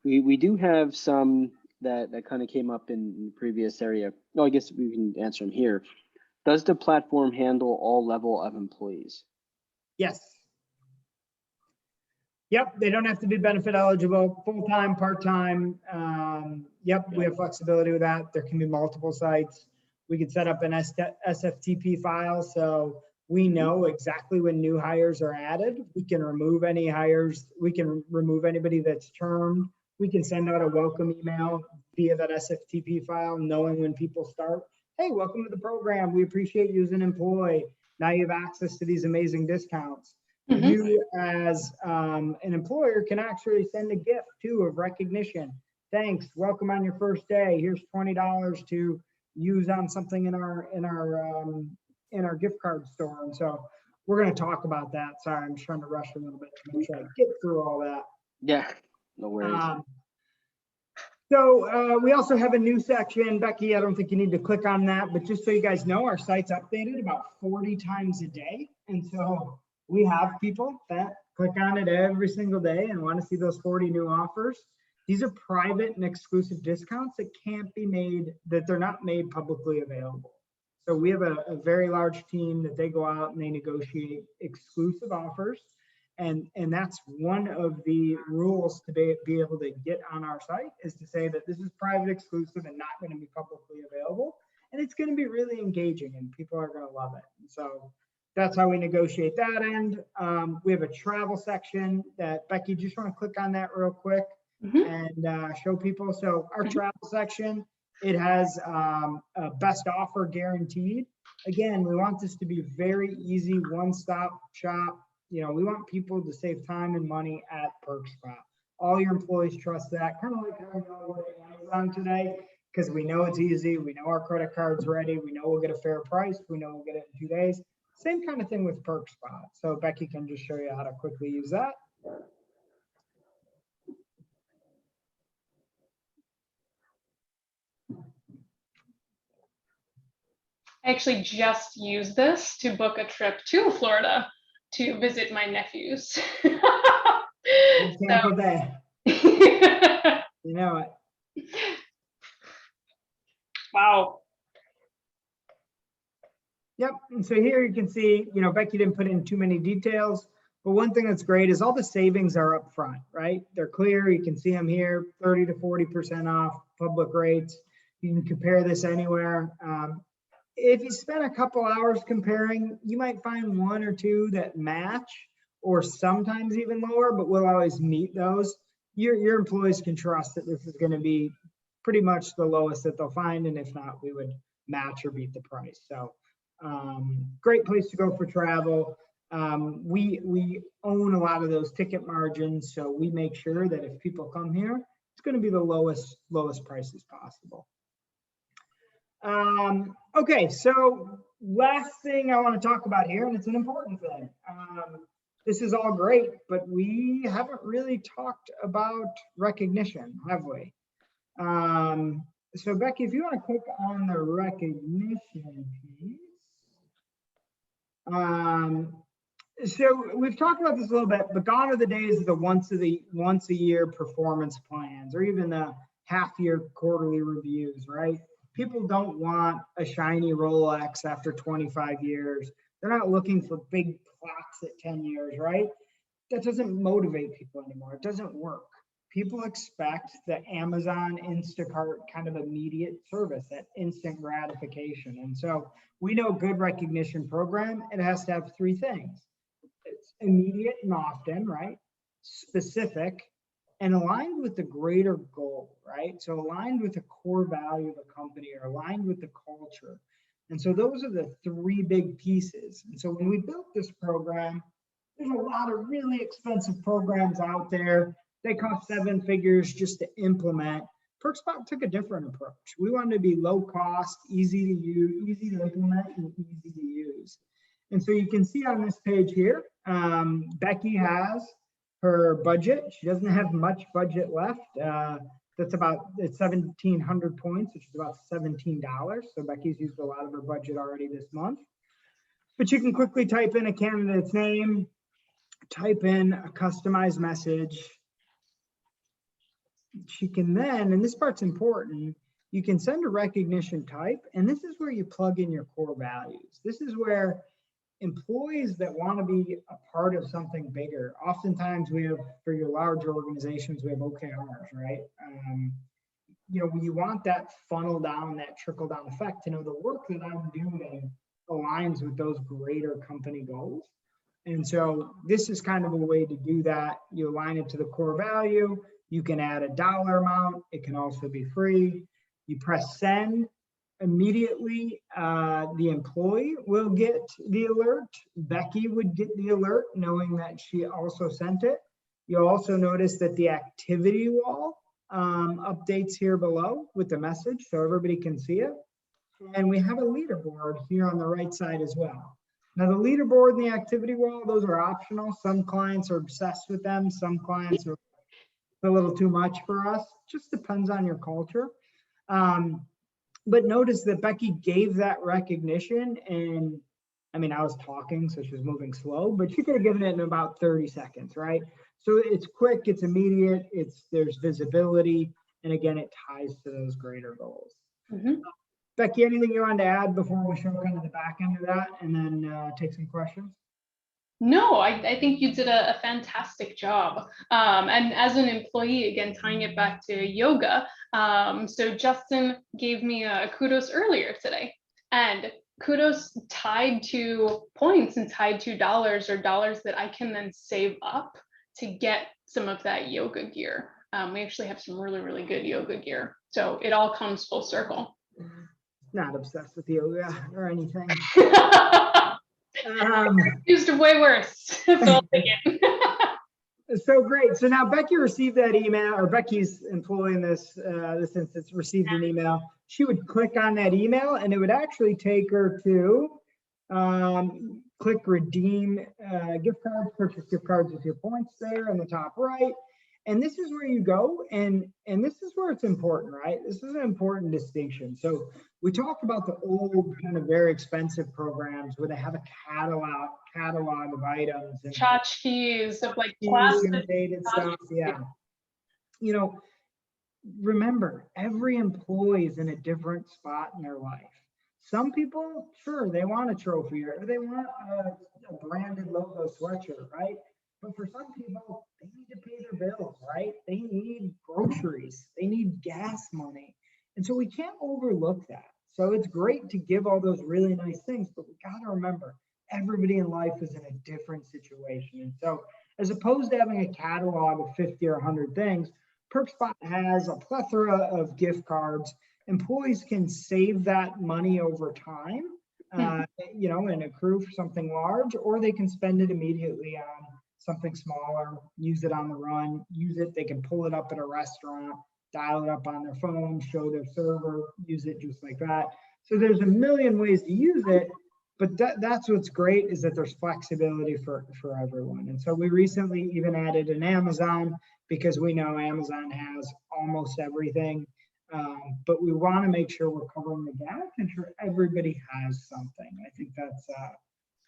[SPEAKER 1] we do have some that kind of came up in the previous area. No, I guess we can answer them here. Does the platform handle all level of employees?
[SPEAKER 3] Yes. Yep, they don't have to be benefit eligible, full-time, part-time. Yep, we have flexibility with that. There can be multiple sites. We could set up an SFTP file so we know exactly when new hires are added. We can remove any hires. We can remove anybody that's termed. We can send out a welcome email via that SFTP file, knowing when people start. Hey, welcome to the program. We appreciate you as an employee. Now you have access to these amazing discounts. You as an employer can actually send a gift too of recognition. Thanks, welcome on your first day. Here's $20 to use on something in our gift card store. And so we're going to talk about that. Sorry, I'm just trying to rush a little bit to make sure I get through all that.
[SPEAKER 1] Yeah, no worries.
[SPEAKER 3] So we also have a new section. Becky, I don't think you need to click on that, but just so you guys know, our site's updated about 40 times a day. And so we have people that click on it every single day and want to see those 40 new offers. These are private and exclusive discounts that can't be made, that they're not made publicly available. So we have a very large team that they go out and they negotiate exclusive offers. And that's one of the rules to be able to get on our site, is to say that this is private, exclusive, and not going to be publicly available. And it's going to be really engaging and people are going to love it. And so that's how we negotiate that end. We have a travel section that, Becky, just want to click on that real quick and show people. So our travel section, it has a best offer guaranteed. Again, we want this to be very easy, one-stop shop. We want people to save time and money at PerkSpot. All your employees trust that, kind of like how we know we're Amazon today, because we know it's easy. We know our credit card's ready. We know we'll get a fair price. We know we'll get it in 2 days. Same kind of thing with PerkSpot. So Becky can just show you how to quickly use that.
[SPEAKER 2] I actually just used this to book a trip to Florida to visit my nephews.
[SPEAKER 3] Tampa Bay. You know it.
[SPEAKER 2] Wow.
[SPEAKER 3] Yep. And so here you can see, Becky didn't put in too many details, but one thing that's great is all the savings are up front, right? They're clear. You can see them here, 30 to 40% off public rates. You can compare this anywhere. If you spend a couple hours comparing, you might find one or two that match, or sometimes even lower, but we'll always meet those. Your employees can trust that this is going to be pretty much the lowest that they'll find. And if not, we would match or beat the price. So great place to go for travel. We own a lot of those ticket margins. So we make sure that if people come here, it's going to be the lowest prices possible. Okay, so last thing I want to talk about here, and it's an important thing. This is all great, but we haven't really talked about recognition, have we? So Becky, if you want to click on the recognition piece. So we've talked about this a little bit, but gone are the days of the once a year performance plans, or even the half-year quarterly reviews, right? People don't want a shiny Rolex after 25 years. They're not looking for big plaques at 10 years, right? That doesn't motivate people anymore. It doesn't work. People expect the Amazon Instacart kind of immediate service, that instant gratification. And so we know good recognition program, it has to have three things. It's immediate and often, right? Specific, and aligned with the greater goal, right? So aligned with the core value of the company, or aligned with the culture. And so those are the three big pieces. And so when we built this program, there's a lot of really expensive programs out there. They cost 7 figures just to implement. PerkSpot took a different approach. We wanted to be low cost, easy to use, easy to implement, and easy to use. And so you can see on this page here, Becky has her budget. She doesn't have much budget left. It's 1,700 points, which is about $17. So Becky's used a lot of her budget already this month. But you can quickly type in a candidate's name, type in a customized message. She can then, and this part's important, you can send a recognition type, and this is where you plug in your core values. This is where employees that want to be a part of something bigger, oftentimes we have, for your large organizations, we have OKRs, right? You want that funnel down, that trickle down effect to know the work that I'm doing aligns with those greater company goals. And so this is kind of a way to do that. You align it to the core value. You can add a dollar amount. It can also be free. You press send. Immediately, the employee will get the alert. Becky would get the alert knowing that she also sent it. You'll also notice that the activity wall updates here below with the message so everybody can see it. And we have a leaderboard here on the right side as well. Now the leaderboard and the activity wall, those are optional. Some clients are obsessed with them. Some clients are a little too much for us. Just depends on your culture. But notice that Becky gave that recognition, and I mean, I was talking, so she was moving slow, but she could have given it in about 30 seconds, right? So it's quick, it's immediate, there's visibility, and again, it ties to those greater goals. Becky, anything you wanted to add before we show kind of the back end of that and then take some questions?
[SPEAKER 2] No, I think you did a fantastic job. And as an employee, again, tying it back to yoga, so Justin gave me a kudos earlier today, and kudos tied to points and tied to dollars, or dollars that I can then save up to get some of that yoga gear. We actually have some really, really good yoga gear. So it all comes full circle.
[SPEAKER 3] Not obsessed with yoga or anything.
[SPEAKER 2] Used to way worse. That's all I'm thinking.
[SPEAKER 3] So great. So now Becky received that email, or Becky's employee in this instance received an email. She would click on that email, and it would actually take her to click redeem gift cards, purchase gift cards with your points there in the top right. And this is where you go, and this is where it's important, right? This is an important distinction. So we talked about the old kind of very expensive programs where they have a catalog of items and
[SPEAKER 2] tchotchkes of like plastic
[SPEAKER 3] dated stuff. Yeah. You know, remember, every employee is in a different spot in their life. Some people, sure, they want a trophy or they want a branded logo sweatshirt, right? But for some people, they need to pay their bills, right? They need groceries, they need gas money. And so we can't overlook that. So it's great to give all those really nice things, but we got to remember, everybody in life is in a different situation. And so as opposed to having a catalog of 50 or 100 things, PerkSpot has a plethora of gift cards. Employees can save that money over time, you know, and accrue for something large, or they can spend it immediately on something smaller, use it on the run, use it, they can pull it up at a restaurant, dial it up on their phone, show their server, use it just like that. So there's a million ways to use it, but that's what's great, is that there's flexibility for everyone. And so we recently even added an Amazon, because we know Amazon has almost everything, but we want to make sure we're covering the gap and sure everybody has something. I think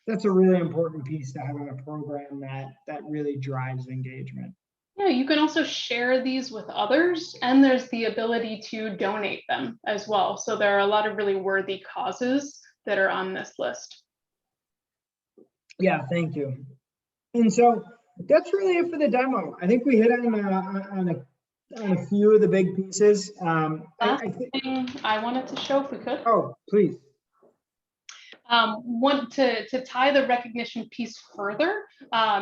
[SPEAKER 3] that's a really important piece to having a program that really drives engagement.
[SPEAKER 2] Yeah, you can also share these with others, and there's the ability to donate them as well. So there are a lot of really worthy causes that are on this list.
[SPEAKER 3] Yeah, thank you. And so that's really it for the demo. I think we hit on a few of the big pieces.
[SPEAKER 2] Last thing I wanted to show, if we could.
[SPEAKER 3] Oh, please.
[SPEAKER 2] Want to tie the recognition piece further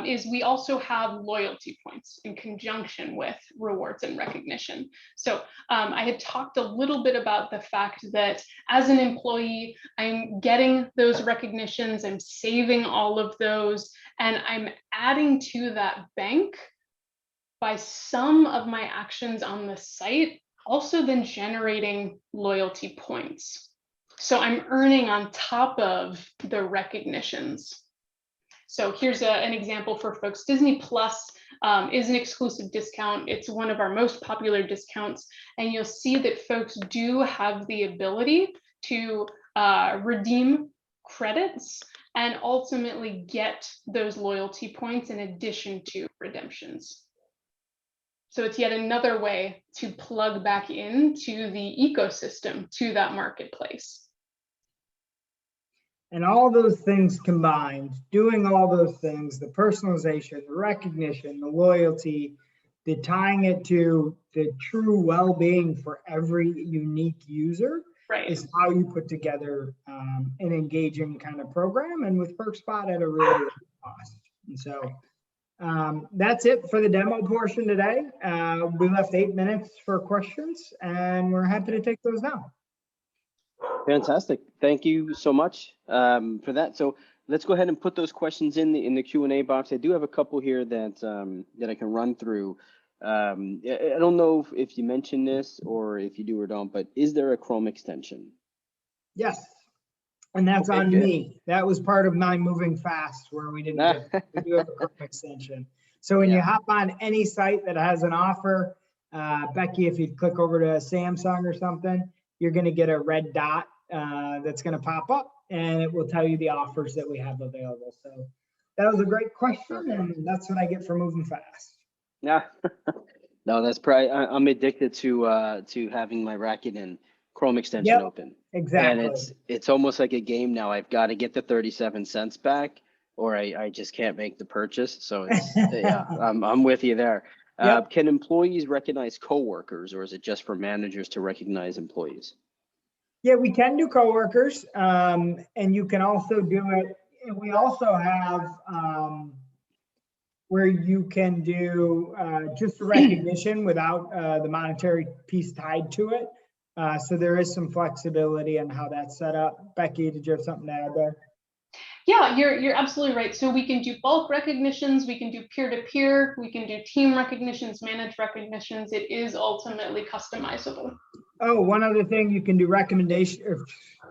[SPEAKER 2] is we also have loyalty points in conjunction with rewards and recognition. So I had talked a little bit about the fact that as an employee, I'm getting those recognitions, I'm saving all of those, and I'm adding to that bank by some of my actions on the site, also then generating loyalty points. So I'm earning on top of the recognitions. So here's an example for folks. Disney Plus is an exclusive discount. It's one of our most popular discounts. And you'll see that folks do have the ability to redeem credits and ultimately get those loyalty points in addition to redemptions. So it's yet another way to plug back into the ecosystem, to that marketplace.
[SPEAKER 3] And all those things combined, doing all those things, the personalization, the recognition, the loyalty, the tying it to the true well-being for every unique user,
[SPEAKER 2] right,
[SPEAKER 3] is how you put together an engaging kind of program, and with PerkSpot at a really low cost. And so that's it for the demo portion today. We left 8 minutes for questions, and we're happy to take those now.
[SPEAKER 1] Fantastic. Thank you so much for that. So let's go ahead and put those questions in the Q&A box. I do have a couple here that that I can run through. I don't know if you mentioned this or if you do or don't, but is there a Chrome extension?
[SPEAKER 3] Yes, and that's
[SPEAKER 1] Okay,
[SPEAKER 3] on
[SPEAKER 1] good.
[SPEAKER 3] me. That was part of my moving fast where we didn't get, we do have a Chrome extension. So when you hop on any site that has an offer, Becky, if you click over to Samsung or something, you're going to get a red dot that's going to pop up, and it will tell you the offers that we have available. So that was a great question, and that's what I get for moving fast.
[SPEAKER 1] Yeah. No, that's probably, I'm addicted to having my Racket and Chrome extension open.
[SPEAKER 3] Exactly.
[SPEAKER 1] And it's almost like a game now. I've got to get the 37 cents back, or I just can't make the purchase. So it's yeah, I'm with you there. Can employees recognize coworkers, or is it just for managers to recognize employees?
[SPEAKER 3] Yeah, we can do coworkers, and you can also do it. We also have where you can do just recognition without the monetary piece tied to it. So there is some flexibility in how that's set up. Becky, did you have something to add there?
[SPEAKER 2] Yeah, you're absolutely right. So we can do bulk recognitions, we can do peer-to-peer, we can do team recognitions, managed recognitions. It is ultimately customizable.
[SPEAKER 3] Oh, one other thing, you can do recommendation,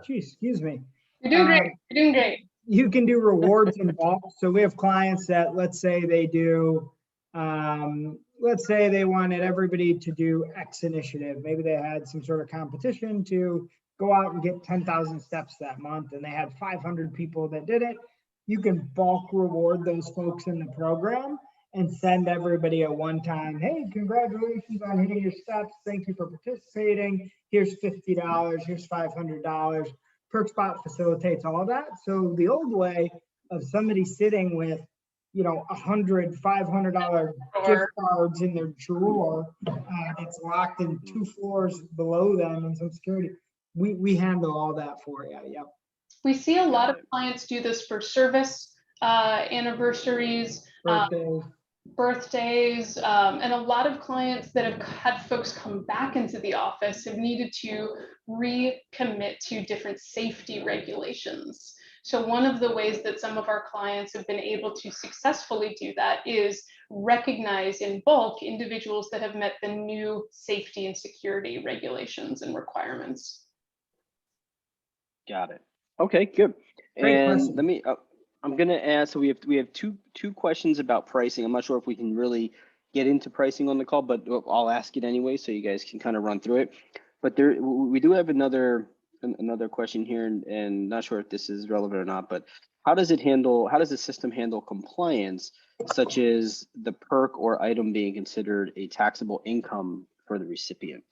[SPEAKER 3] excuse me.
[SPEAKER 2] You're doing great, you're doing great.
[SPEAKER 3] You can do rewards in bulk. So we have clients that, let's say they do, let's say they wanted everybody to do X initiative. Maybe they had some sort of competition to go out and get 10,000 steps that month, and they had 500 people that did it. You can bulk reward those folks in the program and send everybody a one-time, hey, congratulations on hitting your steps. Thank you for participating. Here's $50, here's $500. PerkSpot facilitates all of that. So the old way of somebody sitting with, you know, $100, $500 gift cards in their drawer that's locked in 2 floors below them and some security, we handle all that for you. Yep.
[SPEAKER 2] We see a lot of clients do this for service, anniversaries, birthdays, and a lot of clients that have had folks come back into the office have needed to recommit to different safety regulations. So one of the ways that some of our clients have been able to successfully do that is recognize in bulk individuals that have met the new safety and security regulations and requirements.
[SPEAKER 1] Got it. Okay, good.
[SPEAKER 3] Great
[SPEAKER 1] And
[SPEAKER 3] question.
[SPEAKER 1] let me, I'm going to ask, so we have two questions about pricing. I'm not sure if we can really get into pricing on the call, but I'll ask it anyway, so you guys can kind of run through it. But we do have another question here, and not sure if this is relevant or not, but how does the system handle compliance, such as the perk or item being considered a taxable income for the recipient?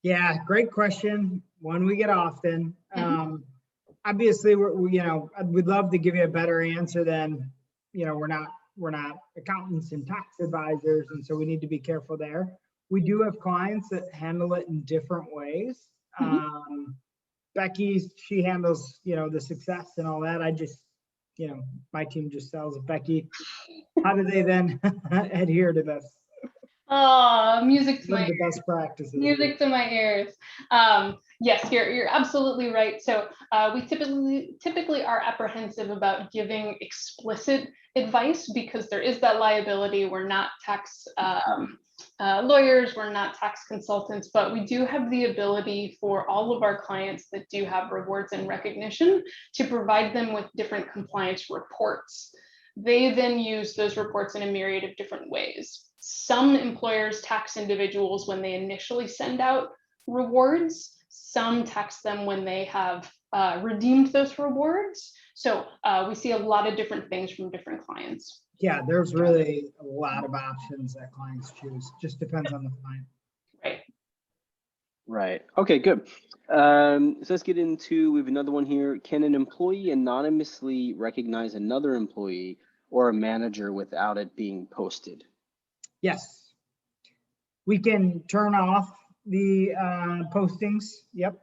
[SPEAKER 3] Yeah, great question. One we get often. Obviously, we'd love to give you a better answer than, we're not accountants and tax advisors, and so we need to be careful there. We do have clients that handle it in different ways. Becky, she handles, the success and all that. I just, my team just sells it. Becky, how do they then adhere to this?
[SPEAKER 2] Oh, music to
[SPEAKER 3] What
[SPEAKER 2] my
[SPEAKER 3] are the best practices?
[SPEAKER 2] music to my ears. Yes, you're absolutely right. So we typically are apprehensive about giving explicit advice because there is that liability. We're not tax lawyers, we're not tax consultants, but we do have the ability for all of our clients that do have rewards and recognition to provide them with different compliance reports. They then use those reports in a myriad of different ways. Some employers tax individuals when they initially send out rewards. Some tax them when they have redeemed those rewards. So we see a lot of different things from different clients.
[SPEAKER 3] Yeah, there's really a lot of options that clients choose. Just depends on the client.
[SPEAKER 2] Right.
[SPEAKER 1] Right. Okay, good. So let's get into, we have another one here. Can an employee anonymously recognize another employee or a manager without it being posted?
[SPEAKER 3] Yes. We can turn off the postings. Yep.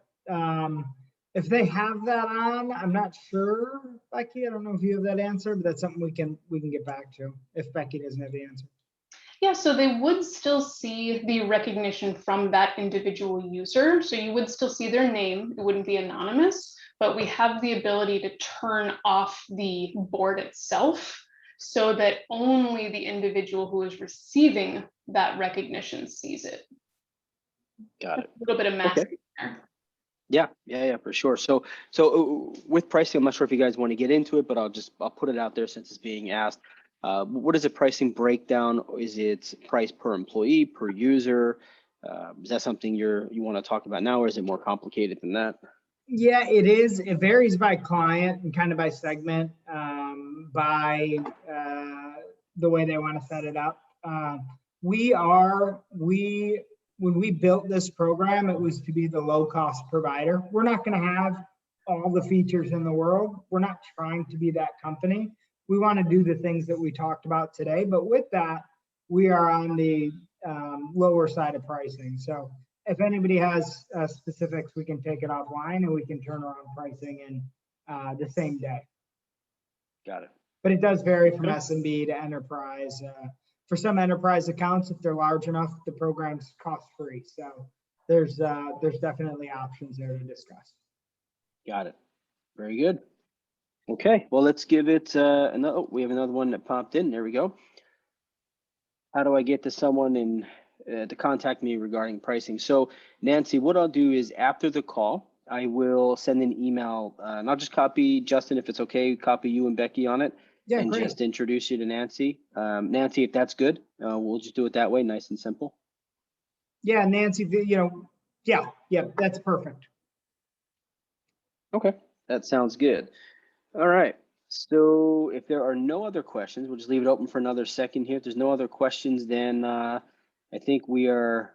[SPEAKER 3] If they have that on, I'm not sure, Becky. I don't know if you have that answer, but that's something we can get back to if Becky doesn't have the answer.
[SPEAKER 2] Yeah, so they would still see the recognition from that individual user. So you would still see their name. It wouldn't be anonymous, but we have the ability to turn off the board itself so that only the individual who is receiving that recognition sees it.
[SPEAKER 1] Got it.
[SPEAKER 2] A little bit of masking
[SPEAKER 1] Okay.
[SPEAKER 2] there.
[SPEAKER 1] Yeah, for sure. So with pricing, I'm not sure if you guys want to get into it, but I'll put it out there since it's being asked. What is the pricing breakdown? Is it price per employee, per user? Is that something you want to talk about now, or is it more complicated than that?
[SPEAKER 3] Yeah, it is. It varies by client and kind of by segment, by the way they want to set it up. When we built this program, it was to be the low cost provider. We're not going to have all the features in the world. We're not trying to be that company. We want to do the things that we talked about today, but with that, we are on the lower side of pricing. So if anybody has specifics, we can take it offline and we can turn around pricing in the same day.
[SPEAKER 1] Got it.
[SPEAKER 3] But it does vary from SMB to enterprise. For some enterprise accounts, if they're large enough, the program's cost free. So there's definitely options there to discuss.
[SPEAKER 1] Got it. Very good. Okay, well, let's give it another. Oh, we have another one that popped in. There we go. How do I get to someone to contact me regarding pricing? So Nancy, what I'll do is after the call, I will send an email and I'll just copy Justin, if it's okay, copy you and Becky on it. Yeah, and great. Just introduce you to Nancy. Nancy, if that's good, we'll just do it that way, nice and simple.
[SPEAKER 3] Yeah, Nancy, yeah, that's perfect.
[SPEAKER 1] Okay, that sounds good. All right. So if there are no other questions, we'll just leave it open for another second here. If there's no other questions, then I think we're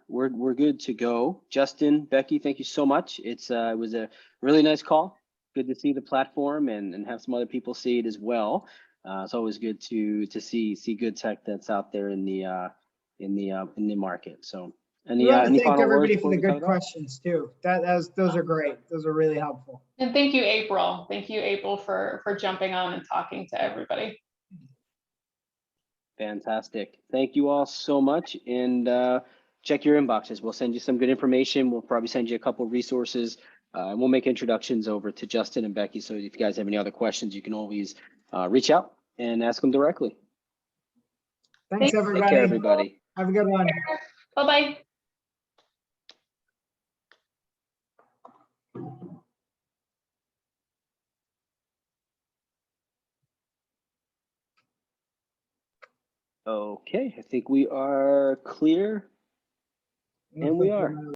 [SPEAKER 1] good to go. Justin, Becky, thank you so much. It was a really nice call. Good to see the platform and have some other people see it as well. It's always good to see good tech that's out there in the market. So any
[SPEAKER 3] thank everybody for the good questions too. Those are great. Those are really helpful.
[SPEAKER 2] And thank you, April. Thank you, April, for jumping on and talking to everybody.
[SPEAKER 1] Fantastic. Thank you all so much. And check your inboxes. We'll send you some good information. We'll probably send you a couple of resources. And we'll make introductions over to Justin and Becky. So if you guys have any other questions, you can always reach out and ask them directly.
[SPEAKER 3] Thanks, everybody.
[SPEAKER 1] Take care, everybody.
[SPEAKER 3] Have a good one.
[SPEAKER 2] Bye-bye.
[SPEAKER 1] Okay, I think we are clear. And we are.